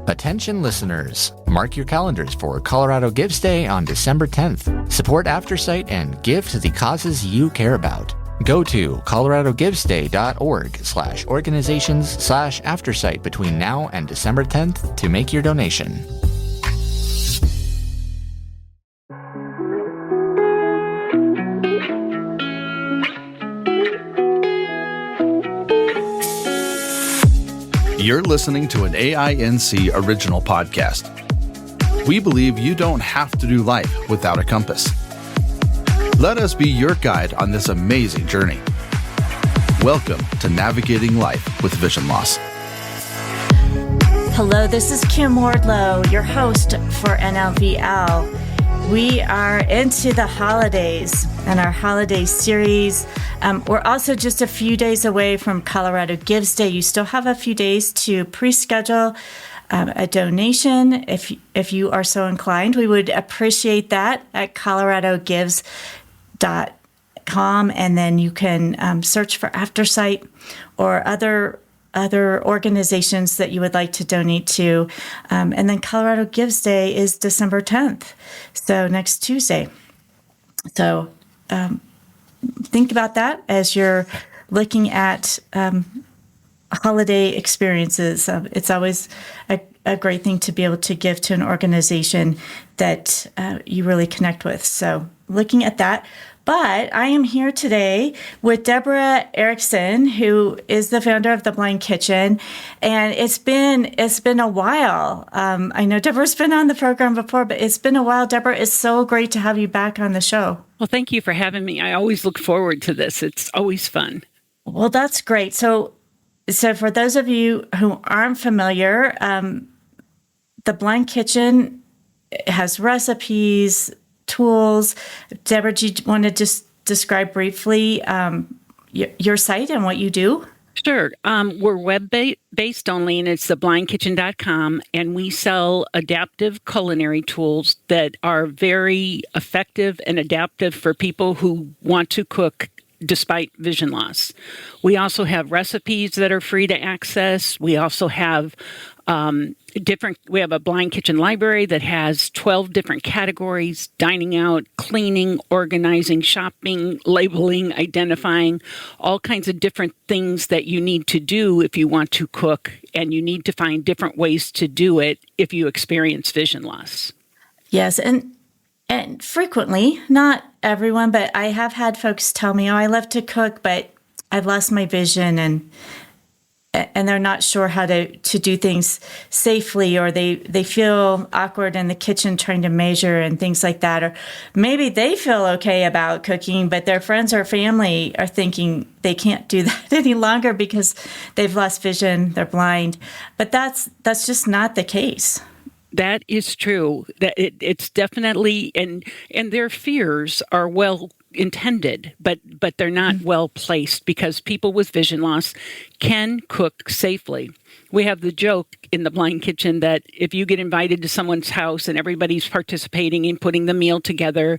Attention listeners, mark your calendars for Colorado Gives Day on December 10th. Support Aftersight and give to the causes you care about. Go to coloradogivesday.org/organizations/aftersight between now and December 10th to make your donation. You're listening to an AINC original podcast. We believe you don't have to do life without a compass. Let us be your guide on this amazing journey. Welcome to Navigating Life with Vision Loss. Hello, this is Kim Wardlow, your host for NLVL. We are into the holidays and our holiday series. We're also just a few days away from Colorado Gives Day. You still have a few days to pre-schedule a donation if you are so inclined. We would appreciate that at coloradogives.com, and then you can search for Aftersight or other organizations that you would like to donate to. And then Colorado Gives Day is December 10th, so next Tuesday. So think about that as you're looking at holiday experiences. It's always a great thing to be able to give to an organization that you really connect with. So looking at that. But I am here today with Debra Erickson, who is the founder of The Blind Kitchen, and it's been a while. I know Debra's been on the program before, but it's been a while. Debra, it's so great to have you back on the show. Well, thank you for having me. I always look forward to this. It's always fun. Well, that's great. So for those of you who aren't familiar, The Blind Kitchen has recipes, tools. Debra, do you want to just describe briefly your site and what you do? Sure. We're web-based only, and it's theblindkitchen.com, and we sell adaptive culinary tools that are very effective and adaptive for people who want to cook despite vision loss. We also have recipes that are free to access. We also have we have a blind kitchen library that has 12 different categories: dining out, cleaning, organizing, shopping, labeling, identifying, all kinds of different things that you need to do if you want to cook, and you need to find different ways to do it if you experience vision loss. Yes, and frequently, not everyone, but I have had folks tell me, I love to cook, but I've lost my vision, and they're not sure how to do things safely, or they feel awkward in the kitchen trying to measure and things like that. Or maybe they feel okay about cooking, but their friends or family are thinking they can't do that any longer because they've lost vision, they're blind. But that's just not the case. That is true. That it's definitely, and their fears are well intended, but they're not well placed, because people with vision loss can cook safely. We have the joke in the Blind Kitchen that if you get invited to someone's house and everybody's participating in putting the meal together,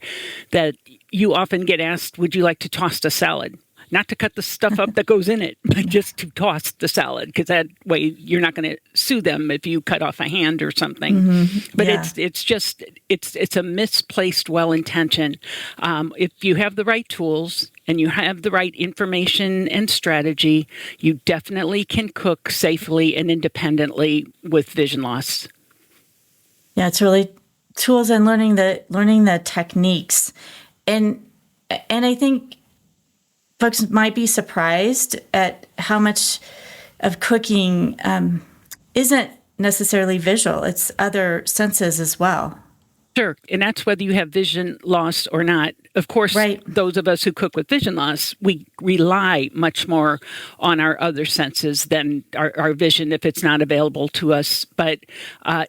that you often get asked, would you like to toss a salad? Not to cut the stuff up that goes in it, but just to toss the salad, because that way you're not going to sue them if you cut off a hand or something. Mm-hmm. But yeah. it's a misplaced well-intention. If you have the right tools and you have the right information and strategy, you definitely can cook safely and independently with vision loss. Yeah, it's really tools and learning the techniques, and I think folks might be surprised at how much of cooking isn't necessarily visual. It's other senses as well. Sure. And that's whether you have vision loss or not. Of course, right. Those of us who cook with vision loss, we rely much more on our other senses than our vision if it's not available to us. But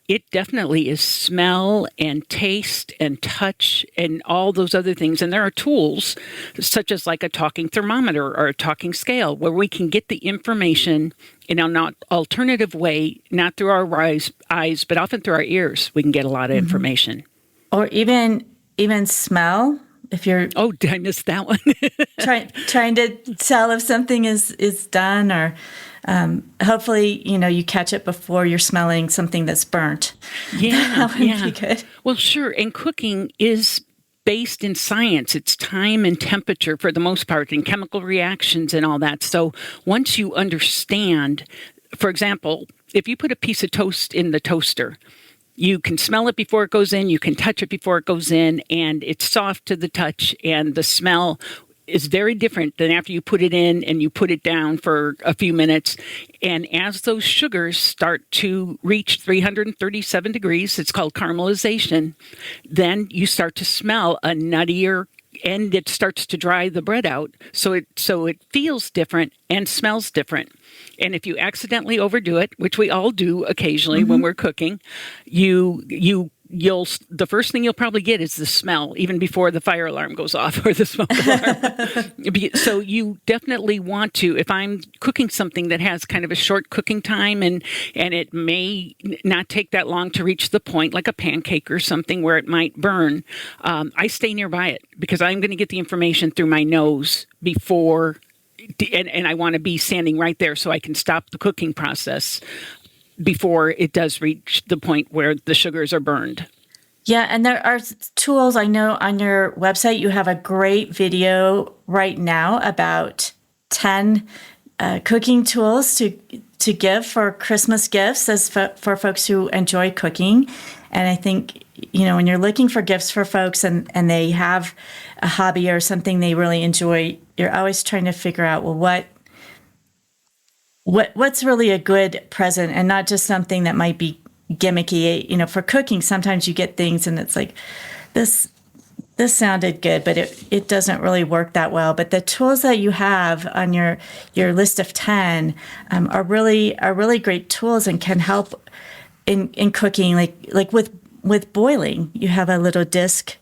it definitely is smell and taste and touch and all those other things. And there are tools such as like a talking thermometer or a talking scale where we can get the information in an alternative way, not through our eyes, but often through our ears. We can get a lot of information. Or even smell. If you're I missed that one. trying to tell if something is done, or hopefully, you catch it before you're smelling something that's burnt. Yeah, That would be good. Well, sure. And cooking is based in science. It's time and temperature for the most part, and chemical reactions and all that. So once you understand, for example, if you put a piece of toast in the toaster, you can smell it before it goes in, you can touch it before it goes in, and it's soft to the touch, and the smell is very different than after you put it in and you put it down for a few minutes. And as those sugars start to reach 337 degrees, it's called caramelization, then you start to smell a nuttier, and it starts to dry the bread out. So it feels different and smells different. And if you accidentally overdo it, which we all do occasionally when we're cooking, the first thing you'll probably get is the smell, even before the fire alarm goes off or the smoke alarm. So you definitely want to, if I'm cooking something that has kind of a short cooking time and it may not take that long to reach the point, like a pancake or something where it might burn, I stay nearby it because I'm going to get the information through my nose before, and I want to be standing right there so I can stop the cooking process before it does reach the point where the sugars are burned. Yeah, and there are tools. I know on your website you have a great video right now about 10 cooking tools to give for Christmas gifts for folks who enjoy cooking. And I think, when you're looking for gifts for folks and they have a hobby or something they really enjoy, you're always trying to figure out, well, what's really a good present and not just something that might be gimmicky. For cooking, sometimes you get things and it's like, this sounded good, but it doesn't really work that well. But the tools that you have on your list of 10 are really great tools and can help in cooking. Like with boiling, you have a little disc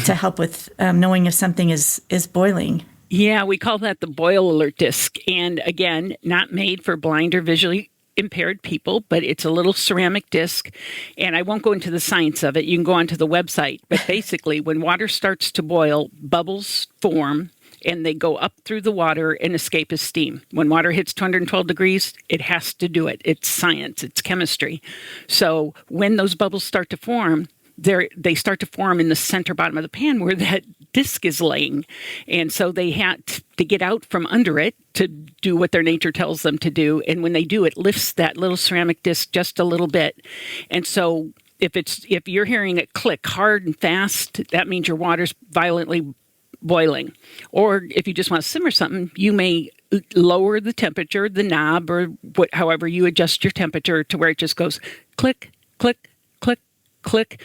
to help with knowing if something is boiling. Yeah, we call that the boil alert disc. And again, not made for blind or visually impaired people, but it's a little ceramic disc. And I won't go into the science of it. You can go onto the website. But basically, when water starts to boil, bubbles form and they go up through the water and escape as steam. When water hits 212 degrees, it has to do it. It's science. It's chemistry. So when those bubbles start to form, they start to form in the center bottom of the pan where that disc is laying. And so they had to get out from under it to do what their nature tells them to do. And when they do, it lifts that little ceramic disc just a little bit. And so if you're hearing it click hard and fast, that means your water's violently boiling. Or if you just want to simmer something, you may lower the temperature, the knob, or however you adjust your temperature to where it just goes click, click, click, click.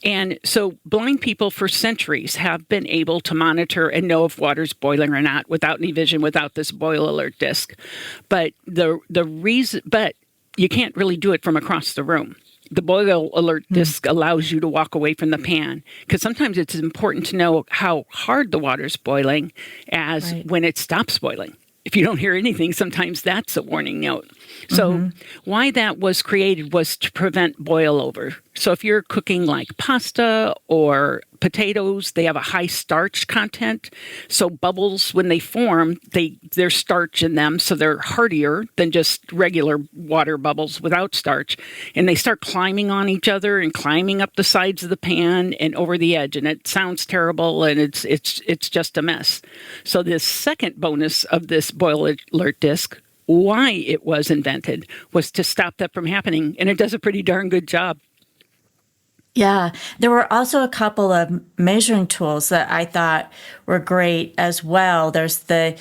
And so blind people for centuries have been able to monitor and know if water's boiling or not without any vision, without this boil alert disc. But but you can't really do it from across the room. The boil alert disc allows you to walk away from the pan because sometimes it's important to know how hard the water's boiling as when it stops boiling. If you don't hear anything, sometimes that's a warning note. So why that was created was to prevent boil over. So if you're cooking like pasta or potatoes, they have a high starch content. So bubbles, when they form, there's starch in them. So they're hardier than just regular water bubbles without starch. And they start climbing on each other and climbing up the sides of the pan and over the edge. And it sounds terrible and it's just a mess. So this second bonus of this boil alert disc, why it was invented, was to stop that from happening. And it does a pretty darn good job. Yeah, there were also a couple of measuring tools that I thought were great as well. There's the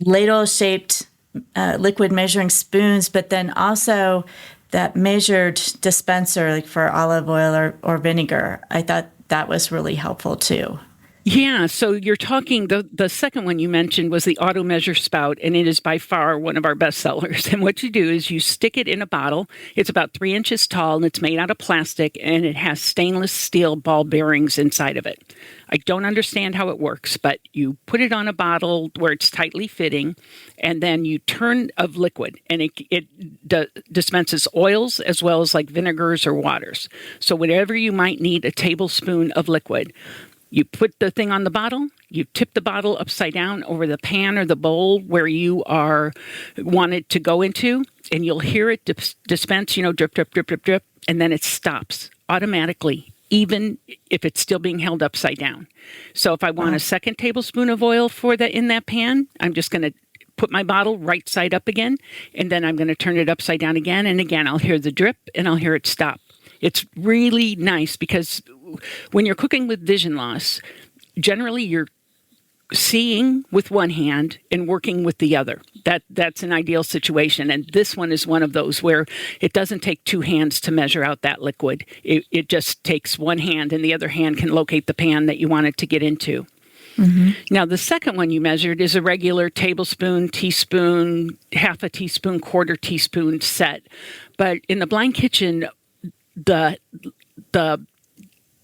ladle-shaped liquid measuring spoons, but then also that measured dispenser like for olive oil or vinegar. I thought that was really helpful too. Yeah, so you're talking, the second one you mentioned was the auto measure spout, and it is by far one of our best sellers. And what you do is you stick it in a bottle. It's about 3 inches tall, and it's made out of plastic, and it has stainless steel ball bearings inside of it. I don't understand how it works, but you put it on a bottle where it's tightly fitting, and then you turn of liquid, and it dispenses oils as well as like vinegars or waters. So whatever you might need a tablespoon of liquid. You put the thing on the bottle, you tip the bottle upside down over the pan or the bowl where you want it to go into, and you'll hear it dispense, drip, drip, drip, drip, drip, and then it stops automatically, even if it's still being held upside down. So if I want a second tablespoon of oil in that pan, I'm just going to put my bottle right side up again, and then I'm going to turn it upside down again, and again, I'll hear the drip, and I'll hear it stop. It's really nice because when you're cooking with vision loss, generally you're seeing with one hand and working with the other. That's an ideal situation. And this one is one of those where it doesn't take two hands to measure out that liquid. It just takes one hand, and the other hand can locate the pan that you want it to get into. Mm-hmm. Now, the second one you measured is a regular tablespoon, teaspoon, half a teaspoon, quarter teaspoon set. But in the blind kitchen, the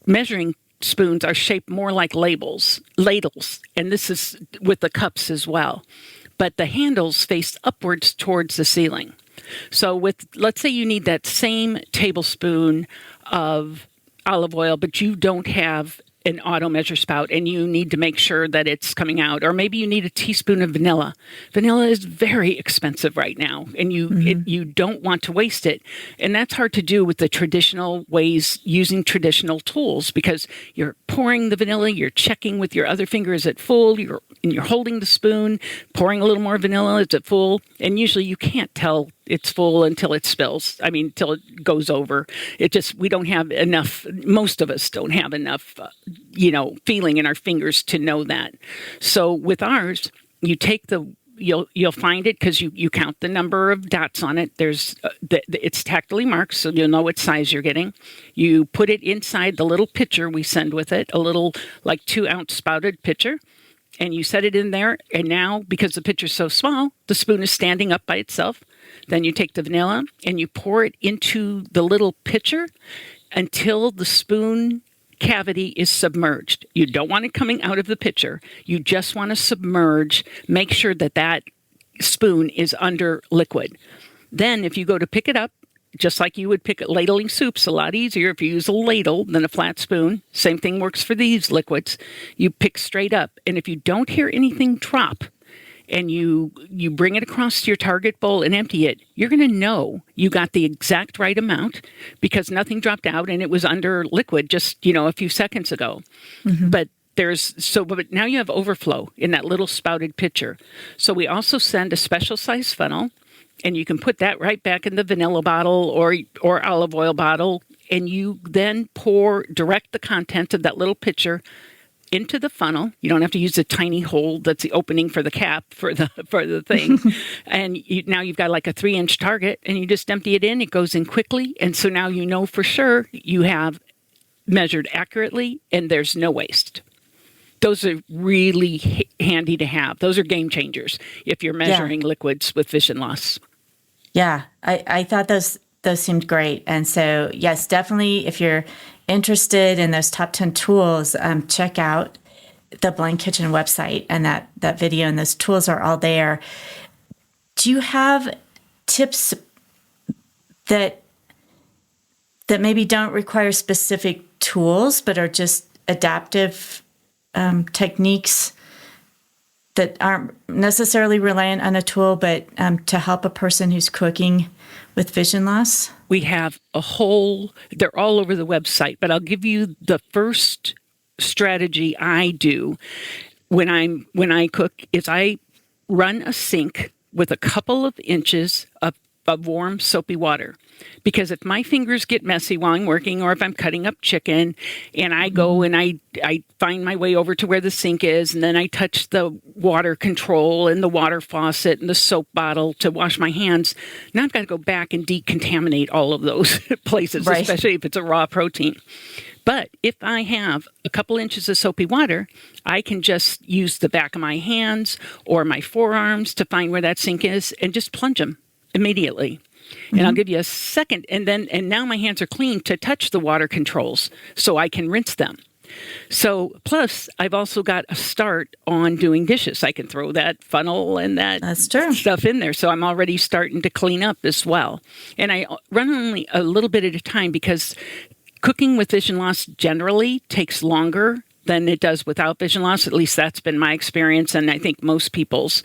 measuring spoons are shaped more like ladles, and this is with the cups as well. But the handles face upwards towards the ceiling. So let's say you need that same tablespoon of olive oil, but you don't have an auto measure spout and you need to make sure that it's coming out. Or maybe you need a teaspoon of vanilla. Vanilla is very expensive right now, and you don't want to waste it. And that's hard to do with the traditional ways, using traditional tools, because you're pouring the vanilla, you're checking with your other finger, is it full? You're holding the spoon, pouring a little more vanilla, is it full? And usually you can't tell it's full until it spills. Till it goes over. We don't have enough, most of us don't have enough, feeling in our fingers to know that. So with ours, you take you'll find it because you count the number of dots on it. It's tactily marked, so you'll know what size you're getting. You put it inside the little pitcher we send with it, a little like 2-ounce spouted pitcher. And you set it in there, and now, because the pitcher's so small, the spoon is standing up by itself. Then you take the vanilla, and you pour it into the little pitcher until the spoon cavity is submerged. You don't want it coming out of the pitcher. You just want to submerge, make sure that spoon is under liquid. Then, if you go to pick it up, just like you would pick ladling soup's a lot easier if you use a ladle than a flat spoon. Same thing works for these liquids. You pick straight up, and if you don't hear anything drop, and you bring it across to your target bowl and empty it, you're going to know you got the exact right amount because nothing dropped out and it was under liquid just, a few seconds ago. Mm-hmm. But now you have overflow in that little spouted pitcher. So we also send a special size funnel, and you can put that right back in the vanilla bottle or olive oil bottle, and you then direct the contents of that little pitcher into the funnel. You don't have to use the tiny hole that's the opening for the cap for the thing. And now you've got like a 3-inch target, and you just empty it in. It goes in quickly, and so now you know for sure you have measured accurately, and there's no waste. Those are really handy to have. Those are game changers if you're measuring liquids with vision loss. Yeah, I thought those seemed great. And so, yes, definitely if you're interested in those top 10 tools, check out the Blind Kitchen website, and that video and those tools are all there. Do you have tips that maybe don't require specific tools but are just adaptive techniques that aren't necessarily reliant on a tool, but to help a person who's cooking with vision loss? We have they're all over the website, but I'll give you the first strategy I do when I cook is I run a sink with a couple of inches of warm soapy water. Because if my fingers get messy while I'm working, or if I'm cutting up chicken and I go and I find my way over to where the sink is, and then I touch the water control and the water faucet and the soap bottle to wash my hands, now I've got to go back and decontaminate all of those places, right, especially if it's a raw protein. But if I have a couple inches of soapy water, I can just use the back of my hands or my forearms to find where that sink is and just plunge them immediately. And I'll give you a second, and now my hands are clean to touch the water controls so I can rinse them. So, plus, I've also got a start on doing dishes. I can throw that funnel and that's stuff in there. So I'm already starting to clean up as well. And I run only a little bit at a time because cooking with vision loss generally takes longer than it does without vision loss. At least that's been my experience, and I think most people's.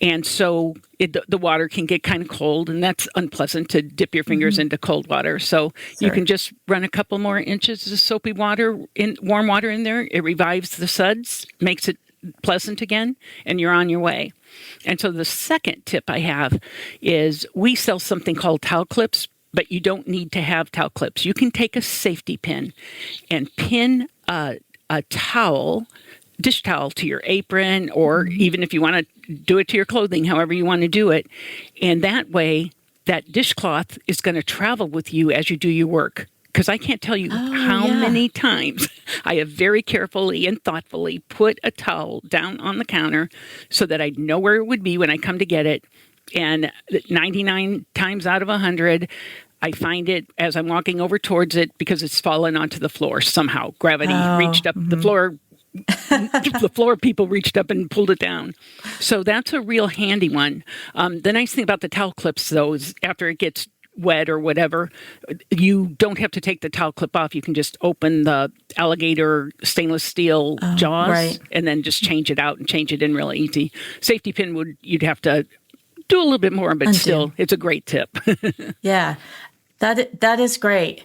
And so the water can get kind of cold, and that's unpleasant to dip your fingers into cold water. So you can just run a couple more inches of soapy water, warm water in there. It revives the suds, makes it pleasant again, and you're on your way. And so the second tip I have is we sell something called towel clips, but you don't need to have towel clips. You can take a safety pin and pin a towel, dish towel, to your apron, or even if you want to do it to your clothing, however you want to do it. And that way, that dishcloth is going to travel with you as you do your work. Because I can't tell you how many times I have very carefully and thoughtfully put a towel down on the counter so that I know where it would be when I come to get it. And 99 times out of 100, I find it as I'm walking over towards it because it's fallen onto the floor somehow. Gravity reached up the floor. The floor people reached up and pulled it down. So that's a real handy one. The nice thing about the towel clips, though, is after it gets wet or whatever, you don't have to take the towel clip off. You can just open the alligator stainless steel jaws and then just change it out and change it in really easy. Safety pin you'd have to do a little bit more, but still, it's a great tip. Yeah, that is great.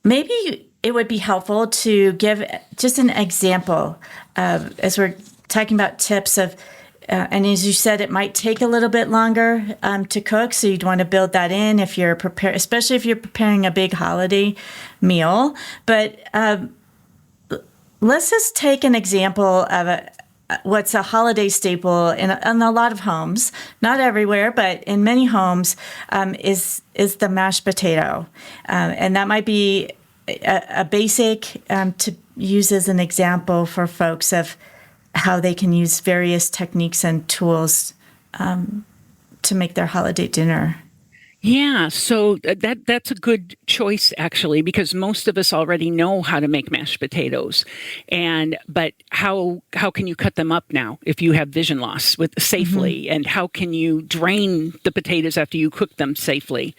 Maybe it would be helpful to give just an example of, as we're talking about tips of, and as you said, it might take a little bit longer to cook, so you'd want to build that in if you're especially if you're preparing a big holiday meal. But let's just take an example of what's a holiday staple in a lot of homes, not everywhere, but in many homes, is the mashed potato, and that might be a basic to use as an example for folks of how they can use various techniques and tools to make their holiday dinner. Yeah, so that's a good choice, actually, because most of us already know how to make mashed potatoes. But how can you cut them up now if you have vision loss safely? And how can you drain the potatoes after you cook them safely?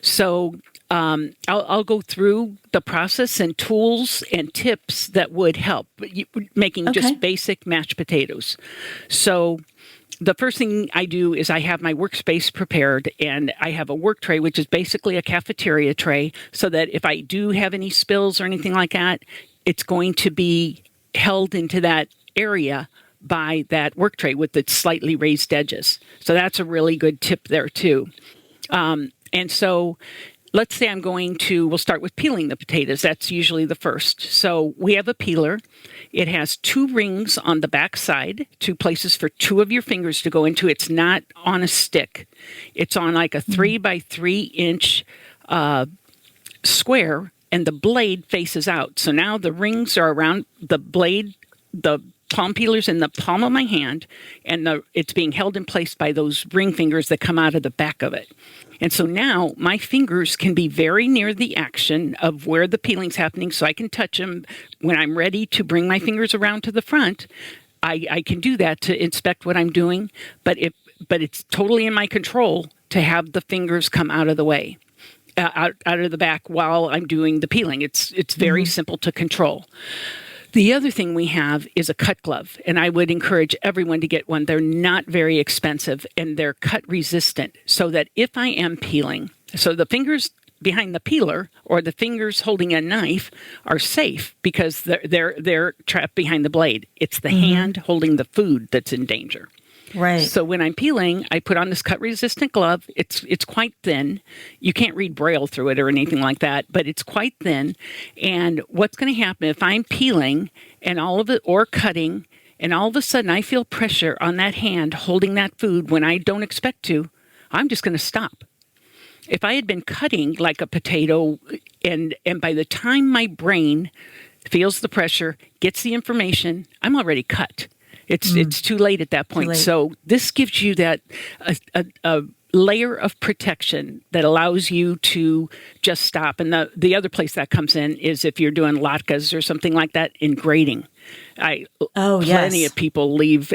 So I'll go through the process and tools and tips that would help making just basic mashed potatoes. So the first thing I do is I have my workspace prepared, and I have a work tray, which is basically a cafeteria tray, so that if I do have any spills or anything like that, it's going to be held into that area by that work tray with its slightly raised edges. So that's a really good tip there too. And so let's say we'll start with peeling the potatoes. That's usually the first. So we have a peeler. It has 2 rings on the back side, 2 places for 2 of your fingers to go into. It's not on a stick. It's on like a 3 by 3 inch square, and the blade faces out. So now the rings are around the blade, the palm peeler's in the palm of my hand, and it's being held in place by those ring fingers that come out of the back of it. And so now my fingers can be very near the action of where the peeling's happening, so I can touch them when I'm ready to bring my fingers around to the front. I can do that to inspect what I'm doing, but it's totally in my control to have the fingers come out of the way, out of the back while I'm doing the peeling. It's very simple to control. The other thing we have is a cut glove, and I would encourage everyone to get one. They're not very expensive, and they're cut resistant, so that if I am peeling, so the fingers behind the peeler or the fingers holding a knife are safe because they're trapped behind the blade. It's the hand holding the food that's in danger. Right. So when I'm peeling, I put on this cut-resistant glove. It's quite thin. You can't read Braille through it or anything like that, but it's quite thin. And what's going to happen if I'm peeling and or cutting, and all of a sudden I feel pressure on that hand holding that food when I don't expect to, I'm just going to stop. If I had been cutting like a potato, and by the time my brain feels the pressure, gets the information, I'm already cut. It's too late at that point. So this gives you that a layer of protection that allows you to just stop. And the other place that comes in is if you're doing latkes or something like that in grating. Plenty of people leave.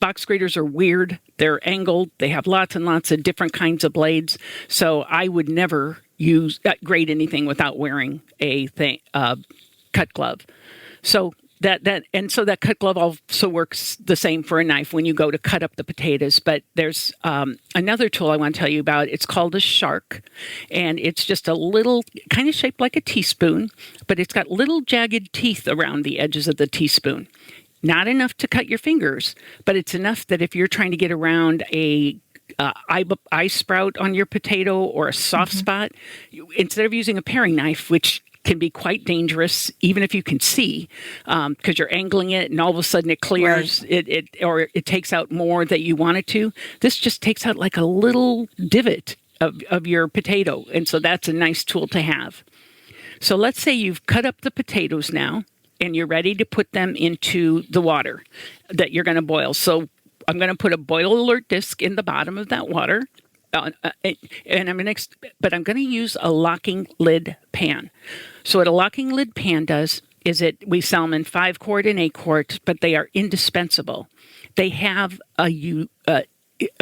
Box graters are weird. They're angled. They have lots and lots of different kinds of blades. So I would never grate anything without wearing a cut glove. So that cut glove also works the same for a knife when you go to cut up the potatoes. But there's another tool I want to tell you about. It's called a shark, and it's just a little, kind of shaped like a teaspoon, but it's got little jagged teeth around the edges of the teaspoon. Not enough to cut your fingers, but it's enough that if you're trying to get around a eye sprout on your potato or a soft spot, instead of using a paring knife, which can be quite dangerous, even if you can see, because you're angling it and all of a sudden it clears, or it takes out more that you want it to. This just takes out like a little divot of your potato, and so that's a nice tool to have. So let's say you've cut up the potatoes now, and you're ready to put them into the water that you're going to boil. So I'm going to put a boil alert disc in the bottom of that water. And I'm going to use a locking lid pan. So what a locking lid pan does is we sell them in 5-quart and 8-quart, but they are indispensable. They have a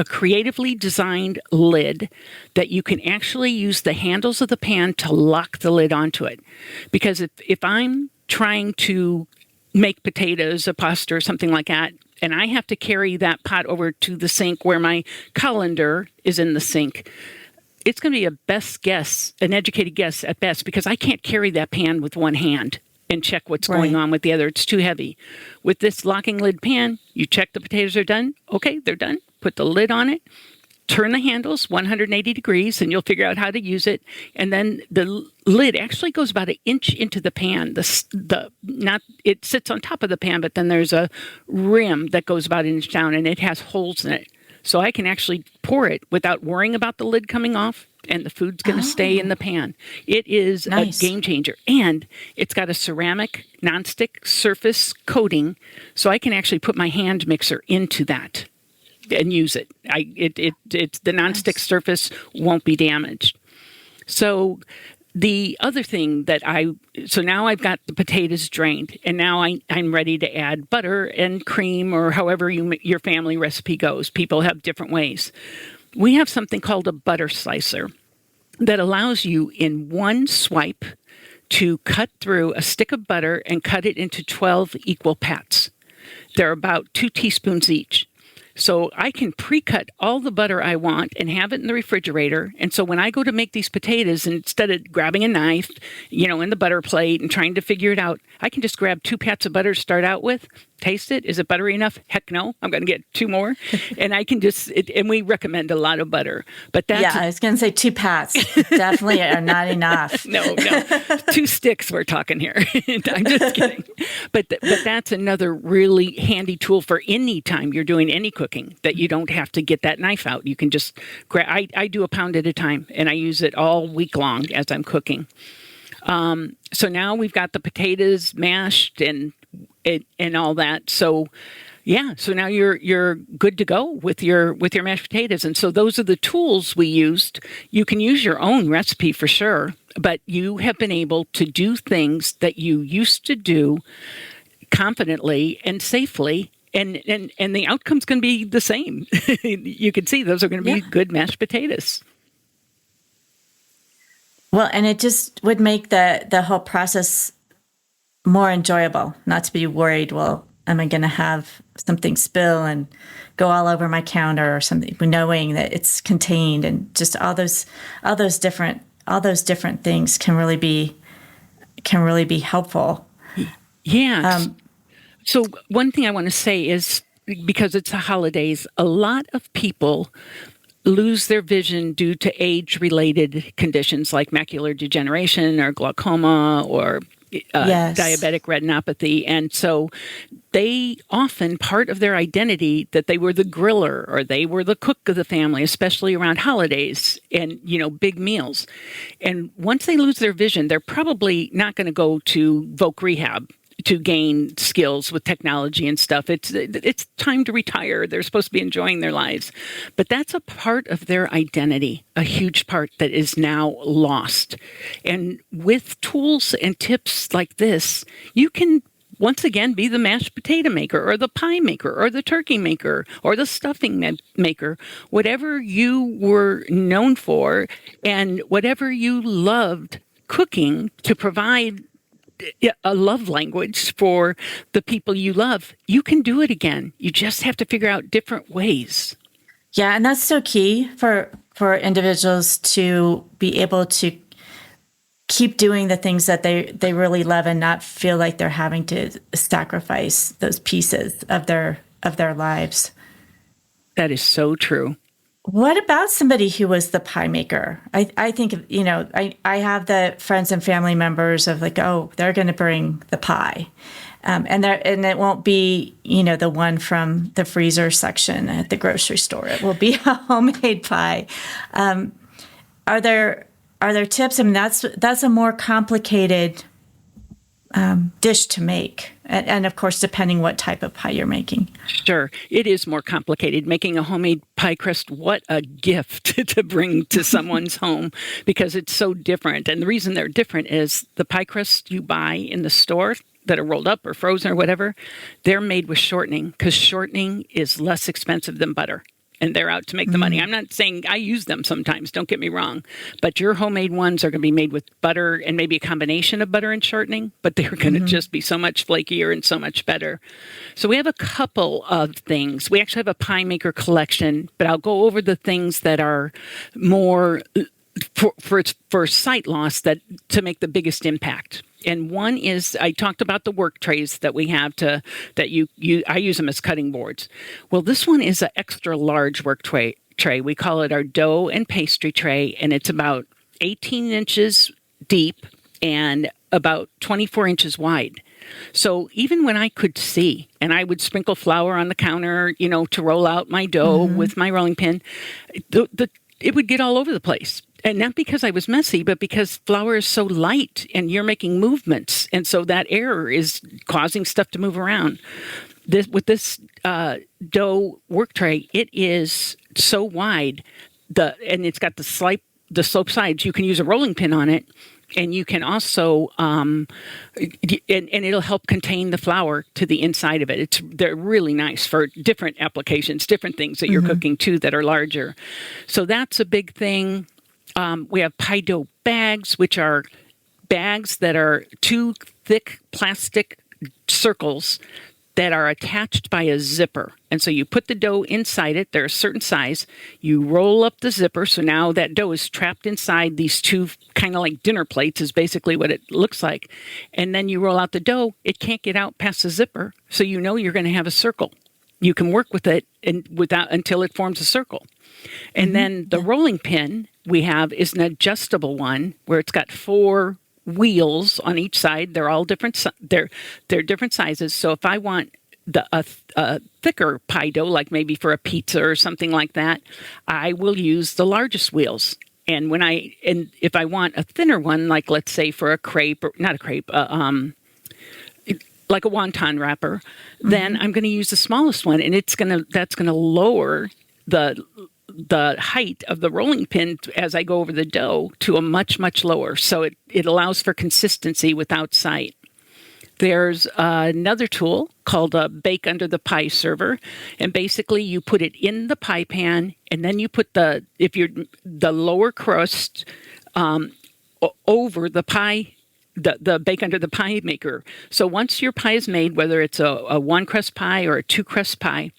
creatively designed lid that you can actually use the handles of the pan to lock the lid onto it. Because if I'm trying to make potatoes, a pasta or something like that, and I have to carry that pot over to the sink where my colander is in the sink, it's going to be an educated guess at best, because I can't carry that pan with one hand and check what's going on with the other. It's too heavy. With this locking lid pan, you check the potatoes are done. Okay, they're done. Put the lid on it. Turn the handles 180 degrees, and you'll figure out how to use it. And then the lid actually goes about 1 inch into the pan. It sits on top of the pan, but then there's a rim that goes about 1 inch down, and it has holes in it. So I can actually pour it without worrying about the lid coming off, and the food's going to stay in the pan. It is a game changer. And it's got a ceramic nonstick surface coating, so I can actually put my hand mixer into that and use it. It's the nonstick surface won't be damaged. So the other thing so now I've got the potatoes drained, and now I'm ready to add butter and cream, or however your family recipe goes. People have different ways. We have something called a butter slicer that allows you in one swipe to cut through a stick of butter and cut it into 12 equal pats. They're about 2 teaspoons each. So I can pre-cut all the butter I want and have it in the refrigerator. And so when I go to make these potatoes, instead of grabbing a knife, in the butter plate and trying to figure it out, I can just grab 2 pats of butter to start out with, taste it. Is it buttery enough? Heck no. I'm going to get 2 more. And I can and we recommend a lot of butter. But I was going to say 2 pats definitely are not enough. No. 2 sticks we're talking here. I'm just kidding. But that's another really handy tool for any time you're doing any cooking, that you don't have to get that knife out. You can just grab. I do a pound at a time, and I use it all week long as I'm cooking. So now we've got the potatoes mashed and all that. So now you're good to go with your mashed potatoes. And so those are the tools we used. You can use your own recipe for sure, but you have been able to do things that you used to do confidently and safely. And the outcome's going to be the same. You can see those are going to be good mashed potatoes. Well, and it just would make the whole process more enjoyable, not to be worried, well, am I going to have something spill and go all over my counter or something, knowing that it's contained, and just all those different things can really be helpful. Yeah. So one thing I want to say is, because it's the holidays, a lot of people lose their vision due to age-related conditions like macular degeneration or glaucoma or diabetic retinopathy. And so they often, part of their identity, that they were the griller or they were the cook of the family, especially around holidays and, big meals. And once they lose their vision, they're probably not going to go to Voc Rehab to gain skills with technology and stuff. It's time to retire. They're supposed to be enjoying their lives. But that's a part of their identity, a huge part that is now lost. And with tools and tips like this, you can once again be the mashed potato maker or the pie maker or the turkey maker or the stuffing maker, whatever you were known for and whatever you loved cooking to provide a love language for the people you love, you can do it again. You just have to figure out different ways. Yeah, and that's so key for individuals to be able to keep doing the things that they really love and not feel like they're having to sacrifice those pieces of their lives. That is so true. What about somebody who was the pie maker? I think, I have the friends and family members of like, oh, they're going to bring the pie. And it won't be, the one from the freezer section at the grocery store. It will be a homemade pie. Are there tips? I mean, that's a more complicated dish to make. And of course, depending what type of pie you're making. Sure. It is more complicated. Making a homemade pie crust, what a gift to bring to someone's home, because it's so different. And the reason they're different is the pie crust you buy in the store that are rolled up or frozen or whatever, they're made with shortening, because shortening is less expensive than butter. And they're out to make the money. I'm not saying I use them sometimes, don't get me wrong. But your homemade ones are going to be made with butter and maybe a combination of butter and shortening, but they're going to just be so much flakier and so much better. So we have a couple of things. We actually have a pie maker collection, but I'll go over the things that are more for sight loss that to make the biggest impact. And one is, I talked about the work trays that we have I use them as cutting boards. Well, this one is an extra large work tray. We call it our dough and pastry tray, and it's about 18 inches deep and about 24 inches wide. So even when I could see, and I would sprinkle flour on the counter, to roll out my dough with my rolling pin, it would get all over the place. And not because I was messy, but because flour is so light and you're making movements. And so that air is causing stuff to move around. With this dough work tray, it is so wide, and it's got the slope sides. You can use a rolling pin on it. And you can also, and it'll help contain the flour to the inside of it. They're really nice for different applications, different things that you're cooking too that are larger. So that's a big thing. We have pie dough bags, which are bags that are two thick plastic circles that are attached by a zipper. And so you put the dough inside it. They're a certain size. You roll up the zipper. So now that dough is trapped inside these two kind of like dinner plates is basically what it looks like. And then you roll out the dough. It can't get out past the zipper. So you're going to have a circle. You can work with it until it forms a circle. And then the rolling pin we have is an adjustable one where it's got 4 wheels on each side. They're all different. They're different sizes. So if I want a thicker pie dough, like maybe for a pizza or something like that, I will use the largest wheels. And if I want a thinner one, like let's say for a crepe, or not a crepe, like a wonton wrapper, then I'm going to use the smallest one, and that's going to lower the height of the rolling pin as I go over the dough to a much, much lower. So it allows for consistency without sight. There's another tool called a bake under the pie server. And basically you put it in the pie pan, and then you put the lower crust over the pie, the bake under the pie maker. So once your pie is made, whether it's a 1 crust pie or a 2 crust pie,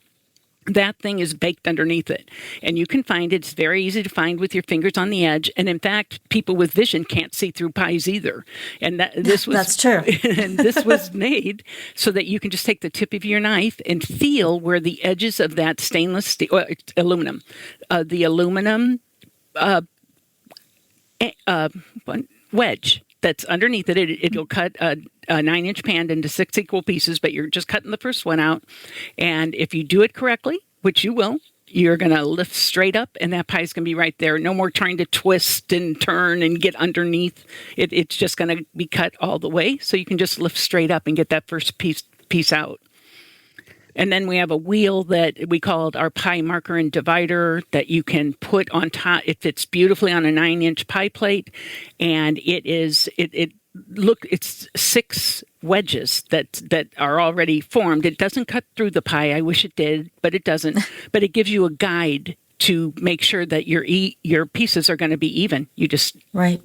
that thing is baked underneath it. And you can find it's very easy to find with your fingers on the edge. And in fact, people with vision can't see through pies either. And that's true. And this was made so that you can just take the tip of your knife and feel where the edges of that stainless steel, aluminum, wedge that's underneath it. It'll cut a 9-inch pan into 6 equal pieces, but you're just cutting the first one out. And if you do it correctly, which you will, you're going to lift straight up, and that pie's going to be right there. No more trying to twist and turn and get underneath. It's just going to be cut all the way, so you can just lift straight up and get that first piece out. And then we have a wheel that we call our pie marker and divider that you can put on top. It fits beautifully on a 9-inch pie plate, and it's 6 wedges that are already formed. It doesn't cut through the pie. I wish it did, but it doesn't. But it gives you a guide to make sure that your pieces are going to be even. You just Right.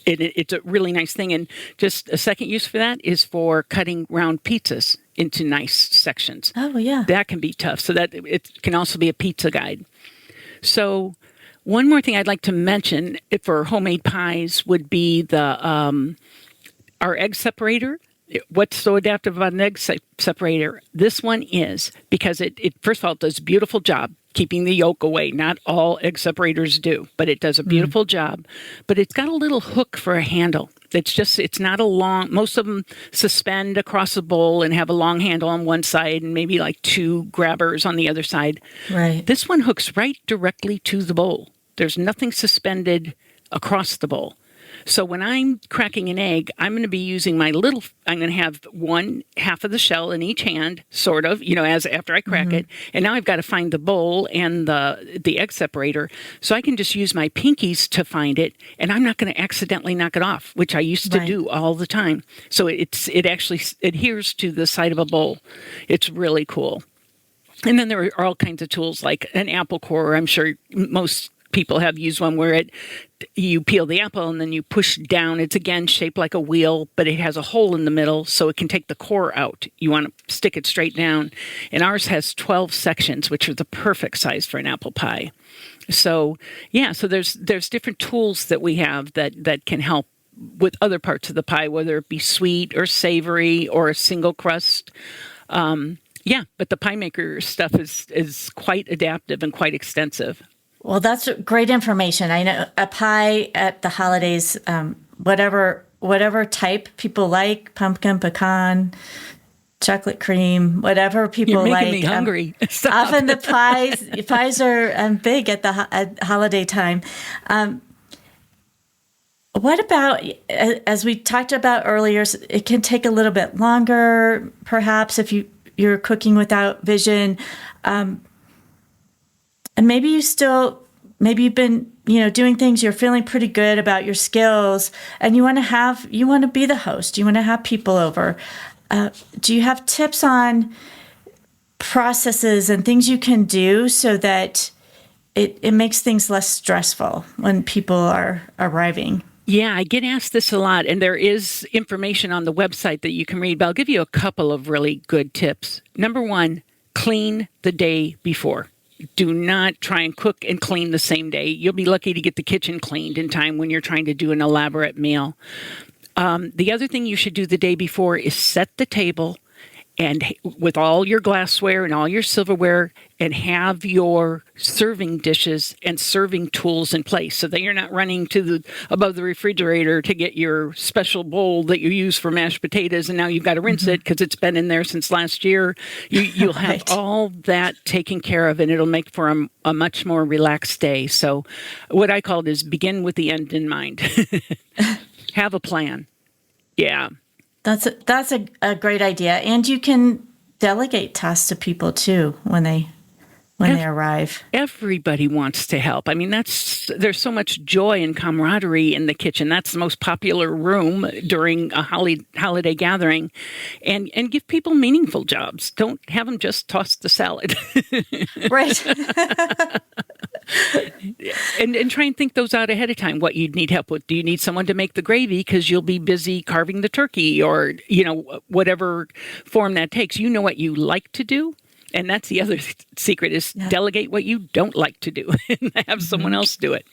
it's a really nice thing. And just a second use for that is for cutting round pizzas into nice sections. Oh, yeah. That can be tough. So that it can also be a pizza guide. So one more thing I'd like to mention for homemade pies would be our egg separator. What's so adaptive about an egg separator? This one is because it first of all, it does a beautiful job keeping the yolk away. Not all egg separators do, but it does a beautiful job. But it's got a little hook for a handle. It's not a long, most of them suspend across a bowl and have a long handle on one side and maybe like two grabbers on the other side. Right. This one hooks right directly to the bowl. There's nothing suspended across the bowl. So when I'm cracking an egg, I'm going to be using I'm going to have one half of the shell in each hand, sort of, as after I crack it. And now I've got to find the bowl and the egg separator. So I can just use my pinkies to find it, and I'm not going to accidentally knock it off, which I used to do all the time. So it actually adheres to the side of a bowl. It's really cool. And then there are all kinds of tools like an apple core. I'm sure most people have used one where you peel the apple and then you push down. It's again shaped like a wheel, but it has a hole in the middle so it can take the core out. You want to stick it straight down. And ours has 12 sections, which are the perfect size for an apple pie. So so there's different tools that we have that can help with other parts of the pie, whether it be sweet or savory or a single crust. But the pie maker stuff is quite adaptive and quite extensive. Well, that's great information. I know a pie at the holidays, whatever type people like, pumpkin, pecan, chocolate cream, whatever people You're like. making me hungry. Often the pies are big at holiday time. What about, as we talked about earlier, it can take a little bit longer, perhaps, if you're cooking without vision. And maybe you've been, doing things, you're feeling pretty good about your skills, and you want to be the host. You want to have people over. Do you have tips on processes and things you can do so that it makes things less stressful when people are arriving? Yeah, I get asked this a lot, and there is information on the website that you can read, but I'll give you a couple of really good tips. Number one, clean the day before. Do not try and cook and clean the same day. You'll be lucky to get the kitchen cleaned in time when you're trying to do an elaborate meal. The other thing you should do the day before is set the table and with all your glassware and all your silverware, and have your serving dishes and serving tools in place so that you're not running above the refrigerator to get your special bowl that you use for mashed potatoes, and now you've got to rinse it because it's been in there since last year. You'll have all that taken care of, and it'll make for a much more relaxed day. So what I call it is begin with the end in mind. Have a plan. Yeah. That's a great idea. And you can delegate tasks to people too when they arrive. Everybody wants to help. I mean, there's so much joy and camaraderie in the kitchen. That's the most popular room during a holiday gathering. And give people meaningful jobs. Don't have them just toss the salad. Right. And try and think those out ahead of time, what you'd need help with. Do you need someone to make the gravy because you'll be busy carving the turkey, or, whatever form that takes? You know what you like to do. And that's the other secret is delegate what you don't like to do and have someone else do it.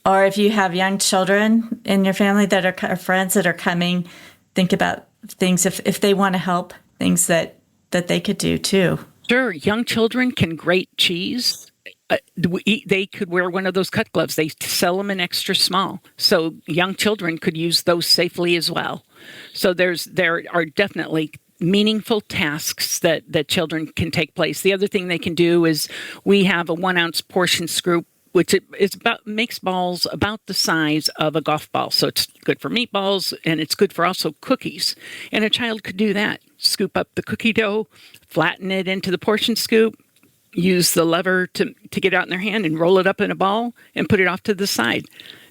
Or if you have young children in your family that are friends that are coming, think about things if they want to help, things that they could do too. Sure. Young children can grate cheese. They could wear one of those cut gloves. They sell them in extra small. So young children could use those safely as well. So there are definitely meaningful tasks that children can take place. The other thing they can do is we have a 1 ounce portion scoop, which makes balls about the size of a golf ball. So it's good for meatballs, and it's good for also cookies. And a child could do that. Scoop up the cookie dough, flatten it into the portion scoop, use the lever to get out in their hand and roll it up in a ball and put it off to the side.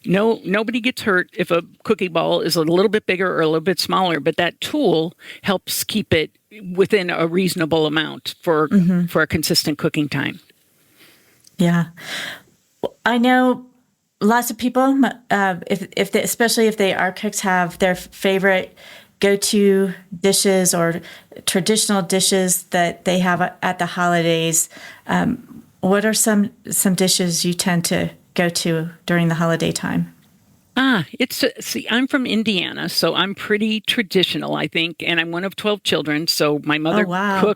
Nobody gets hurt if a cookie ball is a little bit bigger or a little bit smaller, but that tool helps keep it within a reasonable amount for a consistent cooking time. Yeah. I know lots of people, if they, especially if they are cooks, have their favorite go-to dishes or traditional dishes that they have at the holidays. What are some dishes you tend to go to during the holiday time? See, I'm from Indiana, so I'm pretty traditional, I think, and I'm one of 12 children. So my mother wow.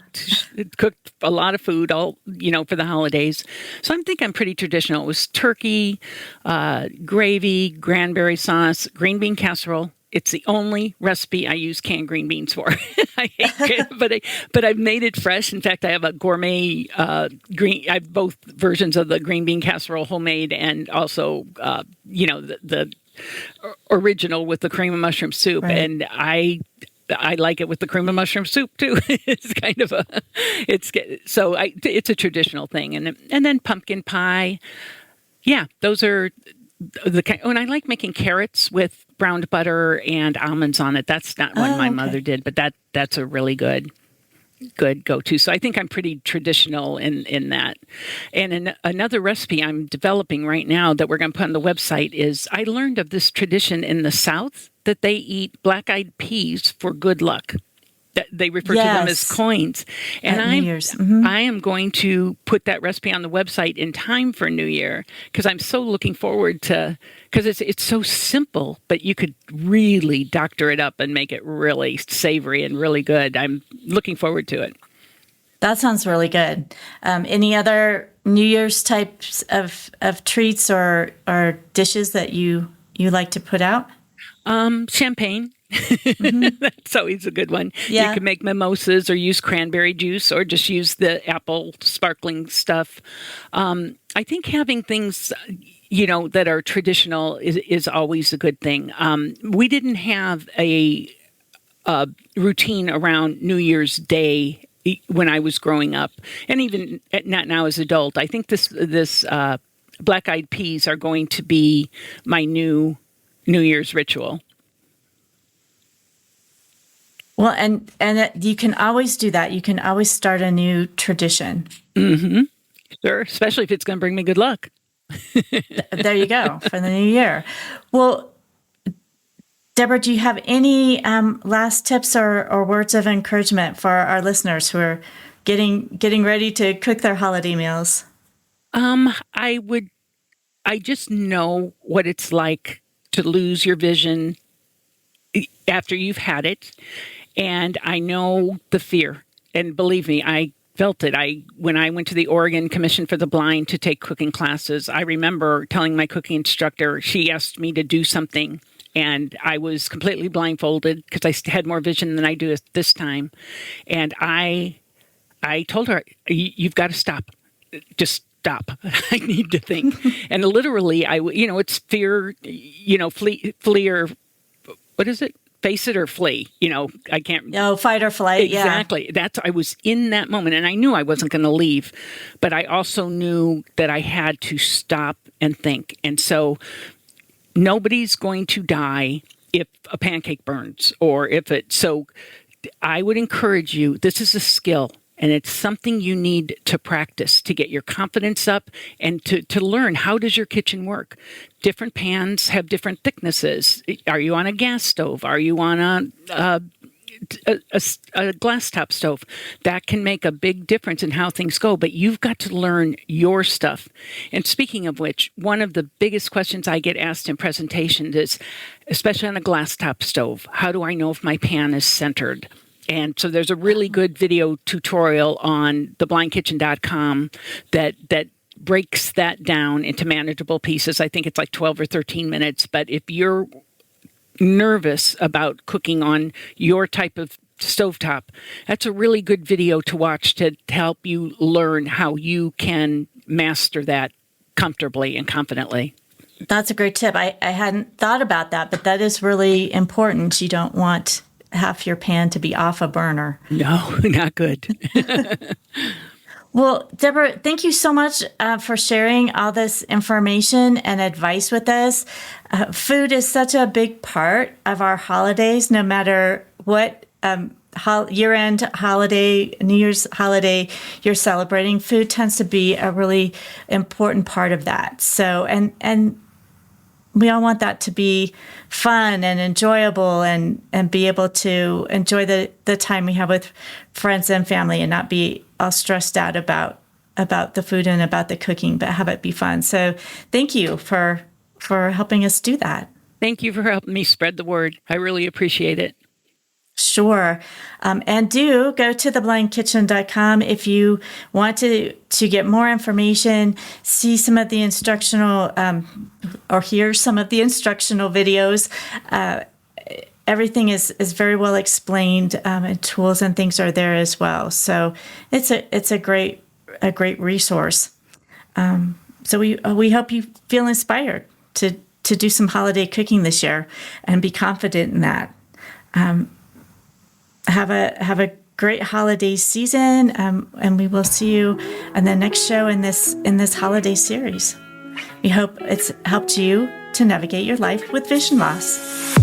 cooked a lot of food, for the holidays. So I think I'm pretty traditional. It was turkey, gravy, cranberry sauce, green bean casserole. It's the only recipe I use canned green beans for. I hate it, but I've made it fresh. In fact, I have a gourmet green. I have both versions of the green bean casserole, homemade, and also the original with the cream of mushroom soup. Right. And I like it with the cream of mushroom soup too. It's kind of it's a traditional thing, and then pumpkin pie. Yeah, those are the kind. Oh, and I like making carrots with browned butter and almonds on it. That's not one my mother did, but that's a really good go-to. So I think I'm pretty traditional in that. And another recipe I'm developing right now that we're going to put on the website is I learned of this tradition in the South that they eat black-eyed peas for good luck. They refer to them as coins. And I am going to put that recipe on the website in time for New Year because I'm so looking forward to, because it's so simple, but you could really doctor it up and make it really savory and really good. I'm looking forward to it. That sounds really good. Any other New Year's types of treats or dishes that you like to put out? Champagne. Mm-hmm. That's always a good one. Yeah. You can make mimosas or use cranberry juice or just use the apple sparkling stuff. I think having things, that are traditional is always a good thing. We didn't have a routine around New Year's Day when I was growing up, and even not now as an adult. I think this black-eyed peas are going to be my new New Year's ritual. Well, and you can always do that. You can always start a new tradition. Mm-hmm. Sure, especially if it's going to bring me good luck. There you go, for the new year. Well, Debra, do you have any last tips or words of encouragement for our listeners who are getting ready to cook their holiday meals? I just know what it's like to lose your vision after you've had it. And I know the fear. And believe me, I felt it. When I went to the Oregon Commission for the Blind to take cooking classes, I remember telling my cooking instructor, she asked me to do something, and I was completely blindfolded because I had more vision than I do at this time. And I told her, you've got to stop. Just stop. I need to think. And literally, it's fear, flee or what is it? Face it or flee. I can't. No, fight or flight. Exactly. Yeah. I was in that moment, and I knew I wasn't going to leave, but I also knew that I had to stop and think. And so nobody's going to die if a pancake burns so I would encourage you, this is a skill. And it's something you need to practice to get your confidence up and to learn, how does your kitchen work? Different pans have different thicknesses. Are you on a gas stove? Are you on a glass top stove? That can make a big difference in how things go, but you've got to learn your stuff. And speaking of which, one of the biggest questions I get asked in presentations is, especially on a glass top stove, how do I know if my pan is centered? And so there's a really good video tutorial on theblindkitchen.com that breaks that down into manageable pieces. I think it's like 12 or 13 minutes. But if you're nervous about cooking on your type of stovetop, that's a really good video to watch to help you learn how you can master that comfortably and confidently. That's a great tip. I hadn't thought about that, but that is really important. You don't want half your pan to be off a burner. No, not good. Well, Debra, thank you so much for sharing all this information and advice with us. Food is such a big part of our holidays, no matter what year-end holiday, New Year's holiday you're celebrating, food tends to be a really important part of that. So, and we all want that to be fun and enjoyable and be able to enjoy the time we have with friends and family and not be all stressed out about the food and about the cooking, but have it be fun. So thank you for helping us do that. Thank you for helping me spread the word. I really appreciate it. Sure. And do go to theblindkitchen.com if you want to get more information, see some of the instructional or hear some of the instructional videos. Everything is very well explained, and tools and things are there as well. So it's a great resource. So we hope you feel inspired to do some holiday cooking this year and be confident in that. Have a great holiday season, and we will see you on the next show in this holiday series. We hope it's helped you to navigate your life with vision loss.